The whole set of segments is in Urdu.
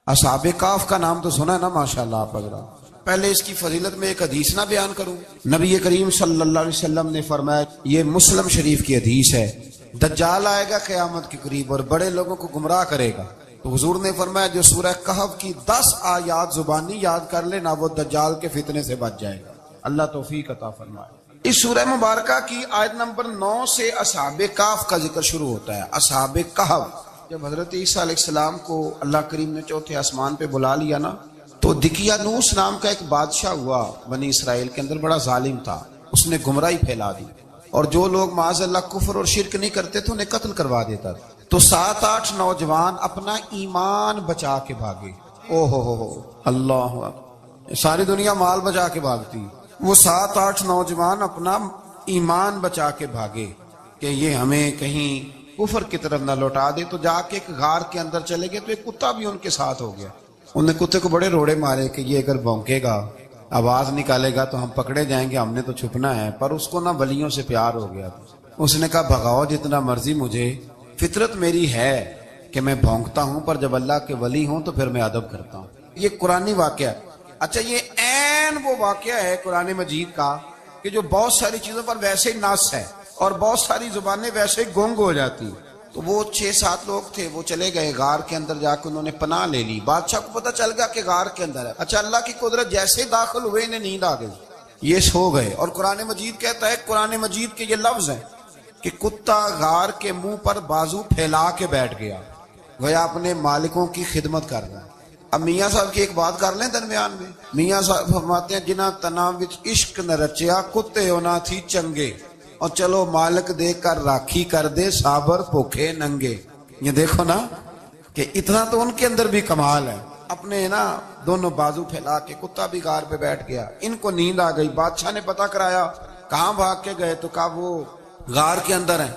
اصحاب کہف کا نام تو سنا ہے نا ماشاءاللہ آپ حضرات۔ پہلے اس کی فضیلت میں ایک حدیث نہ بیان کروں۔ نبی کریم صلی اللہ علیہ وسلم نے فرمایا، یہ مسلم شریف کی حدیث ہے، دجال آئے گا قیامت کے قریب اور بڑے لوگوں کو گمراہ کرے گا، تو حضور نے فرمایا جو سورہ کہف کی 10 آیات زبانی یاد کر لے نا، وہ دجال کے فتنے سے بچ جائے گا۔ اللہ توفیق عطا فرمائے۔ اس سورہ مبارکہ کی آیت نمبر 9 سے اصحاب کہف کا ذکر شروع ہوتا ہے۔ اصحاب کہف، جب حضرت عیسیٰ علیہ السلام کو اللہ کریم نے چوتھے آسمان پہ بلا لیا نا، تو دقیانوس نام کا ایک بادشاہ ہوا بنی اسرائیل کے اندر، بڑا ظالم تھا، اس نے گمراہی پھیلا دی، اور جو لوگ معاذ اللہ کفر اور شرک نہیں کرتے تھے انہیں قتل کروا دیتا تھا۔ تو 7-8 نوجوان اپنا ایمان بچا کے بھاگے۔ او ہو اللہ اکبر، ساری دنیا مال بچا کے بھاگتی، وہ 7-8 نوجوان اپنا ایمان بچا کے بھاگے کہ یہ ہمیں کہیں کفر کی طرف نہ لوٹا دے۔ تو جا کے ایک غار کے اندر چلے گئے، تو ایک کتا بھی ان کے ساتھ ہو گیا۔ انہوں نے کتے کو بڑے روڑے مارے کہ یہ اگر بھونکے گا، آواز نکالے گا تو ہم پکڑے جائیں گے، ہم نے تو چھپنا ہے۔ پر اس کو نہ ولیوں سے پیار ہو گیا، اس نے کہا بھگاؤ جتنا مرضی مجھے، فطرت میری ہے کہ میں بھونکتا ہوں، پر جب اللہ کے ولی ہوں تو پھر میں ادب کرتا ہوں۔ یہ قرآنی واقعہ ہے۔ اچھا، یہ عین وہ واقعہ ہے قرآن مجید کا کہ جو بہت ساری چیزوں پر ویسے ہی نص ہے اور بہت ساری زبانیں ویسے ہی گونگ ہو جاتی۔ تو وہ 6-7 لوگ تھے، وہ چلے گئے غار کے اندر، جا کے انہوں نے پناہ لے لی۔ بادشاہ کو پتہ چل گیا کہ غار کے اندر ہے۔ اچھا، اللہ کی قدرت، جیسے داخل ہوئے انہیں نیند آ گئی، یہ سو گئے۔ اور قرآن مجید کہتا ہے، قرآن مجید کے یہ لفظ ہیں کہ کتا غار کے منہ پر بازو پھیلا کے بیٹھ گیا، گویا اپنے مالکوں کی خدمت کر رہا ہے۔ اب میاں صاحب کی ایک بات کر لیں درمیان میں۔ میاں صاحب فرماتے ہیں، جنہ تنا وچ عشق نہ رچیا، کتے ہونا تھی چنگے، اور چلو مالک دے کر راکھی کر دے، صابر بھوکے ننگے۔ یہ دیکھو نا کہ اتنا تو ان کے اندر بھی کمال ہے۔ اپنے نا دونوں بازو پھیلا کے، کتا بھی غار پہ بیٹھ گیا، ان کو نیند آ گئی۔ بادشاہ نے پتہ کرایا کہاں بھاگ کے گئے، تو کہا وہ غار کے اندر ہیں۔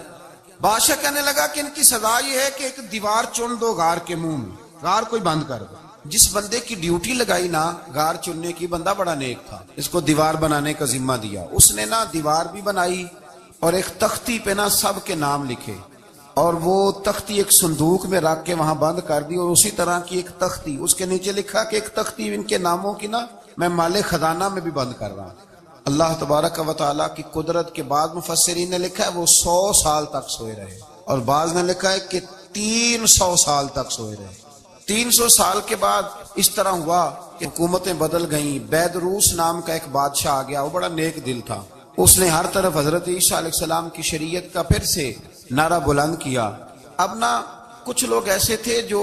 بادشاہ کہنے لگا کہ ان کی سزا یہ ہے کہ ایک دیوار چن دو غار کے منہ میں، غار کوئی بند کر دو۔ جس بندے کی ڈیوٹی لگائی نا غار چننے کی، بندہ بڑا نیک تھا، اس کو دیوار بنانے کا ذمہ دیا، اس نے نا دیوار بھی بنائی اور ایک تختی پہ نا سب کے نام لکھے، اور وہ تختی ایک صندوق میں رکھ کے وہاں بند کر دی، اور اسی طرح کی ایک تختی اس کے نیچے لکھا کہ ایک تختی ان کے ناموں کی نا میں مال خزانہ میں بھی بند کر رہا ہوں۔ اللہ تبارک و تعالیٰ کی قدرت کے بعد مفسرین نے لکھا ہے وہ 100 سال تک سوئے رہے، اور بعض نے لکھا ہے کہ 300 سال تک سوئے رہے۔ 300 سال کے بعد اس طرح ہوا کہ حکومتیں بدل گئیں۔ بیدروس نام کا ایک بادشاہ آ گیا، وہ بڑا نیک دل تھا، اس نے ہر طرف حضرت عیسیٰ علیہ السلام کی شریعت کا پھر سے نعرہ بلند کیا۔ اب نا کچھ لوگ ایسے تھے جو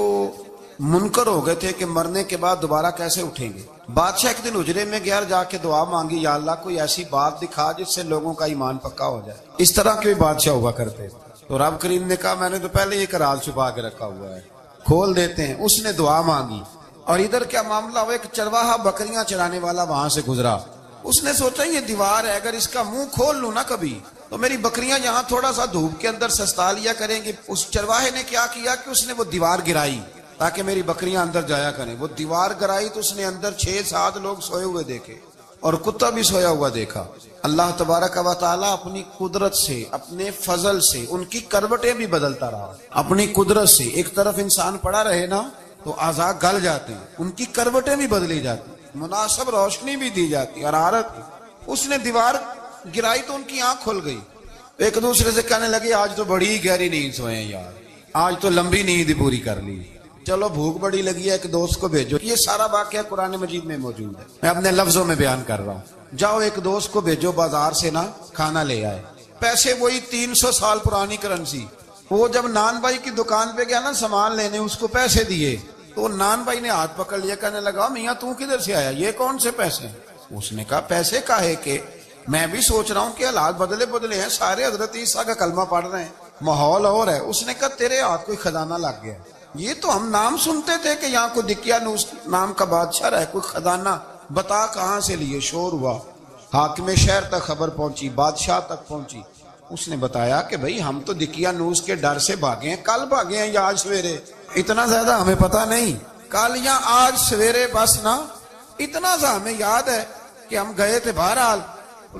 منکر ہو گئے تھے کہ مرنے کے بعد دوبارہ کیسے اٹھیں گے۔ بادشاہ ایک دن حجرے میں گیا، جا کے دعا مانگی، یا اللہ کوئی ایسی بات دکھا جس سے لوگوں کا ایمان پکا ہو جائے۔ اس طرح کے بھی بادشاہ ہوا کرتے۔ تو رب کریم نے کہا میں نے تو پہلے ایک راز چھپا کے رکھا ہوا ہے، کھول دیتے ہیں۔ اس نے دعا مانگی، اور ادھر کیا معاملہ ہوا، ایک چرواہا بکریاں چرانے والا وہاں سے گزرا۔ اس نے سوچا یہ دیوار ہے، اگر اس کا منہ کھول لوں نا کبھی تو میری بکریاں یہاں تھوڑا سا دھوپ کے اندر سستا لیا کریں گی۔ اس چرواہے نے کیا کیا کہ اس نے وہ دیوار گرائی تاکہ میری بکریاں اندر جایا کریں۔ وہ دیوار گرائی تو اس نے اندر 6-7 لوگ سوئے ہوئے دیکھے، اور کتا بھی سویا ہوا دیکھا۔ اللہ تبارک و تعالیٰ اپنی قدرت سے، اپنے فضل سے ان کی کروٹیں بھی بدلتا رہا۔ اپنی قدرت سے ایک طرف انسان پڑا رہے نا تو اعضاء گل جاتے ہیں، ان کی کروٹیں بھی بدلی جاتی، مناسب روشنی بھی دی جاتی، حرارت۔ اس نے دیوار گرائی تو ان کی آنکھ کھل گئی، ایک دوسرے سے کہنے لگے آج تو بڑی گہری نیند سوئے ہیں یار، آج تو لمبی نیند پوری کر لی، چلو بھوک بڑی لگی ہے ایک دوست کو بھیجو۔ یہ سارا واقعہ قرآن مجید میں موجود ہے، میں اپنے لفظوں میں بیان کر رہا ہوں۔ جاؤ ایک دوست کو بھیجو بازار سے نا کھانا لے آئے، پیسے وہی 300 سال پرانی کرنسی۔ وہ جب نان بھائی کی دکان پہ گیا نا سامان لینے، اس کو پیسے دیے تو نان بھائی نے ہاتھ پکڑ لیا، کہنے لگا میاں تو کدھر سے آیا، یہ کون سے پیسے؟ اس نے کہا پیسے کاہے کے، میں بھی سوچ رہا ہوں کہ حالات بدلے ہیں، سارے حضرت عیسیٰ کا کلمہ پڑھ رہے ہیں، ماحول اور ہے۔ اس نے کہا تیرے ہاتھ کوئی خزانہ لگ گیا، یہ تو ہم نام سنتے تھے کہ یہاں کوئی دقیانوس نام کا بادشاہ رہے، کوئی خزانہ، بتا کہاں سے لیے۔ شور ہوا، حاکم شہر تک خبر پہنچی، بادشاہ تک پہنچی۔ اس نے بتایا کہ بھئی ہم تو دقیانوس کے ڈر سے بھاگے ہیں، کل بھاگے ہیں یا آج سویرے، اتنا زیادہ ہمیں پتہ نہیں، کل یا آج سویرے بس نا۔ اتنا سا ہمیں یاد ہے کہ ہم گئے تھے، بہرحال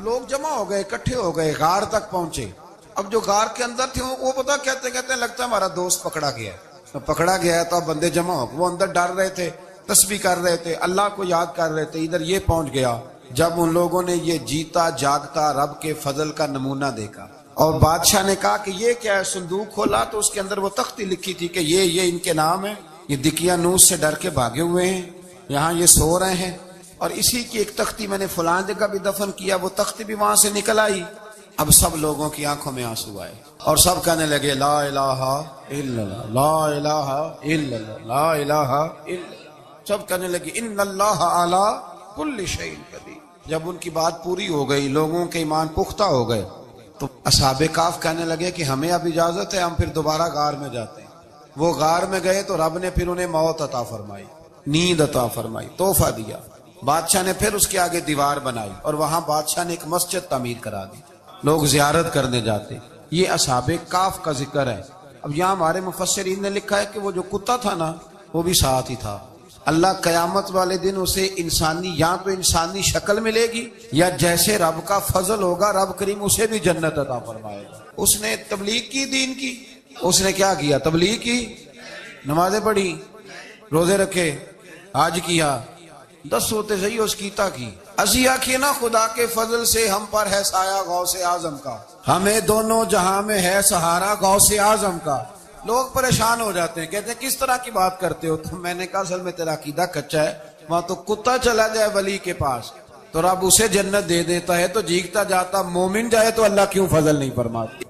لوگ جمع ہو گئے، اکٹھے ہو گئے، غار تک پہنچے۔ اب جو غار کے اندر تھے وہ پتہ کہتے کہتے لگتا ہے ہمارا دوست پکڑا گیا ہے، تو پکڑا گیا تو اب بندے جمع ہو، وہ اندر ڈر رہے تھے، تسبیح کر رہے تھے، اللہ کو یاد کر رہے تھے، ادھر یہ پہنچ گیا جب ان لوگوں نے یہ جیتا جاگتا رب کے فضل کا نمونہ دیکھا۔ اور بادشاہ نے کہا کہ یہ کیا ہے، صندوق کھولا تو اس کے اندر وہ تختی لکھی تھی کہ یہ ان کے نام ہے، یہ دقیانوس سے ڈر کے بھاگے ہوئے ہیں، یہاں یہ سو رہے ہیں، اور اسی کی ایک تختی میں نے فلاں جگہ بھی دفن کیا، وہ تختی بھی وہاں سے نکل آئی۔ اب سب لوگوں کی آنکھوں میں آنسو آئے اور سب کہنے لگے لا الہ الا اللہ، لا الہ الا اللہ، لا الہ الا اللہ، سب کہنے لگے ان اللہ علی کل شیء قدیر۔ جب ان کی بات پوری ہو گئی، لوگوں کے ایمان پختہ ہو گئے، تو اصحاب کہف کہنے لگے کہ ہمیں اب اجازت ہے، ہم پھر دوبارہ غار میں جاتے ہیں۔ وہ غار میں گئے تو رب نے پھر انہیں موت عطا فرمائی، نیند عطا فرمائی، تحفہ دیا۔ بادشاہ نے پھر اس کے آگے دیوار بنائی اور وہاں بادشاہ نے ایک مسجد تعمیر کرا دی، لوگ زیارت کرنے جاتے۔ یہ اصحاب کہف کا ذکر ہے۔ اب یہاں ہمارے مفسرین نے لکھا ہے کہ وہ جو کتا تھا نا وہ بھی ساتھ ہی تھا۔ اللہ قیامت والے دن اسے انسانی، یا تو انسانی شکل ملے گی، یا جیسے رب کا فضل ہوگا رب کریم اسے بھی جنت عطا فرمائے گا۔ اس نے تبلیغ کی، دین کی، اس نے کیا کیا؟ تبلیغ کی، نمازیں پڑھی، روزے رکھے، حج کیا، 10 ہوتے صحیح اس کیتا کی۔ اسی آنکھیں نا خدا کے فضل سے ہم پر ہے سایہ غوث اعظم کا، ہمیں دونوں جہاں میں ہے سہارا غوث اعظم کا۔ لوگ پریشان ہو جاتے ہیں، کہتے ہیں کس طرح کی بات کرتے ہو؟ تو میں نے کہا اصل میں تیرا عقیدہ کچا ہے۔ وہاں تو کتا چلا جائے ولی کے پاس تو رب اسے جنت دے دیتا ہے، تو جیگتا جاتا مومن جائے تو اللہ کیوں فضل نہیں فرماتا؟